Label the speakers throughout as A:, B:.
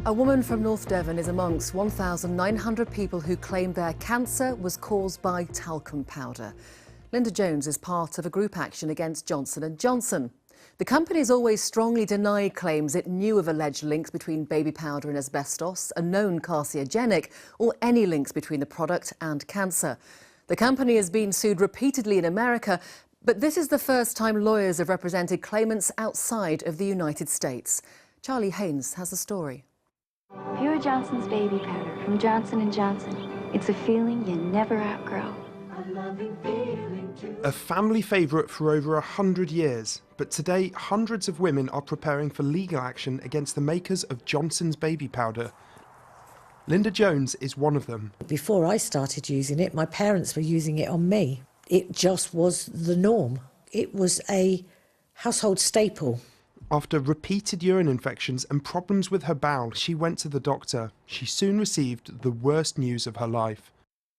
A: A woman from North Devon is amongst 1,900 people who claim their cancer was caused by talcum powder. Linda Jones is part of a group action against Johnson & Johnson. The company has always strongly denied claims it knew of alleged links between baby powder and asbestos, a known carcinogenic, or any links between the product and cancer. The company has been sued repeatedly in America, but this is the first time lawyers have represented claimants outside of the United States. Charlie Haynes has the story.
B: Pure Johnson's baby powder from Johnson & Johnson. It's a feeling you never outgrow.
C: A family favourite for over 100 years, but today hundreds of women are preparing for legal action against the makers of Johnson's baby powder. Linda Jones is one of them.
D: Before I started using it, my parents were using it on me. It just was the norm. It was a household staple.
C: After repeated urine infections and problems with her bowel, she went to the doctor. She soon received the worst news of her life.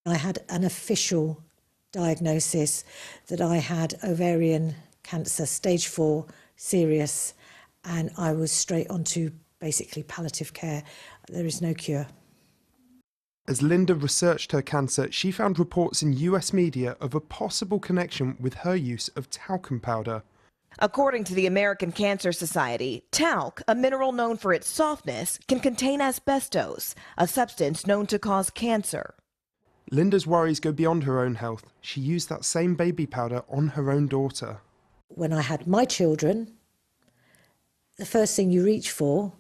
D: I had an official diagnosis that I had ovarian cancer, stage 4, serious, and I was straight onto basically palliative care. There is no cure.
C: As Linda researched her cancer, she found reports in US media of a possible connection with her use of talcum powder.
E: According to the American Cancer Society, talc, a mineral known for its softness, can contain asbestos, a substance known to cause cancer.
C: Linda's worries go beyond her own health. She used that same baby powder on her own daughter.
D: When I had my children, the first thing you reach for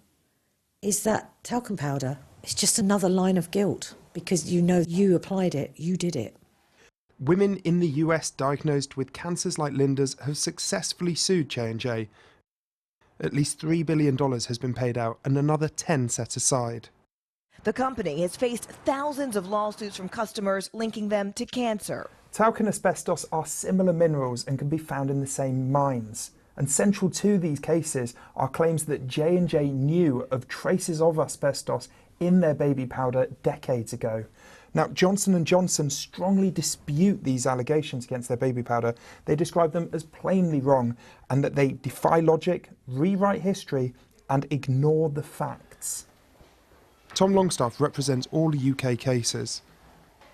D: is that talcum powder. It's just another line of guilt because you know you applied it, you did it.
C: Women in the US diagnosed with cancers like Linda's have successfully sued J&J. At least $3 billion has been paid out and another 10 set aside.
E: The company has faced thousands of lawsuits from customers linking them to cancer.
F: Talc and asbestos are similar minerals and can be found in the same mines. And central to these cases are claims that J&J knew of traces of asbestos in their baby powder decades ago. Now, Johnson & Johnson strongly dispute these allegations against their baby powder. They describe them as plainly wrong and that they defy logic, rewrite history and ignore the facts.
C: Tom Longstaff represents all UK cases.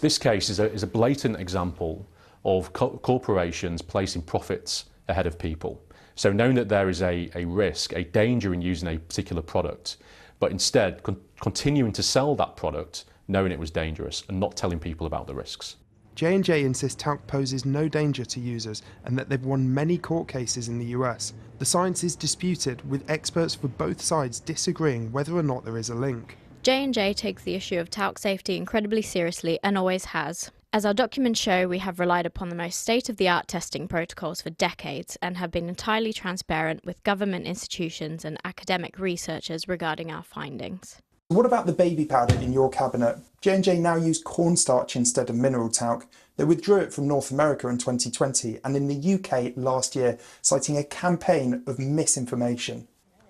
G: This case is a blatant example of corporations placing profits ahead of people. So knowing that there is a risk, a danger in using a particular product, but instead continuing to sell that product knowing it was dangerous and not telling people about the risks.
C: J&J insists talc poses no danger to users and that they've won many court cases in the US. The science is disputed, with experts for both sides disagreeing whether or not there is a link.
H: J&J takes the issue of talc safety incredibly seriously and always has. As our documents show, we have relied upon the most state-of-the-art testing protocols for decades and have been entirely transparent with government institutions and academic researchers regarding our findings.
F: What about the baby powder in your cabinet? J&J now use cornstarch instead of mineral talc. They withdrew it from North America in 2020 and in the UK last year, citing a campaign of misinformation.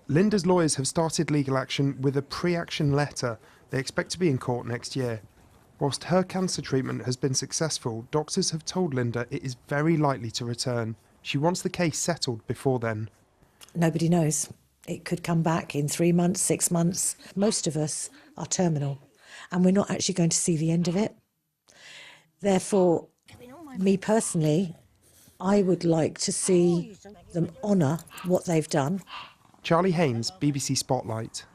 C: Linda's lawyers have started legal action with a pre-action letter. They expect to be in court next year. Whilst her cancer treatment has been successful, doctors have told Linda it is very likely to return. She wants the case settled before then.
D: Nobody knows. It could come back in 3 months, 6 months. Most of us are terminal and we're not actually going to see the end of it. Therefore, me personally, I would like to see them honour what they've done.
C: Charlie Haynes, BBC Spotlight.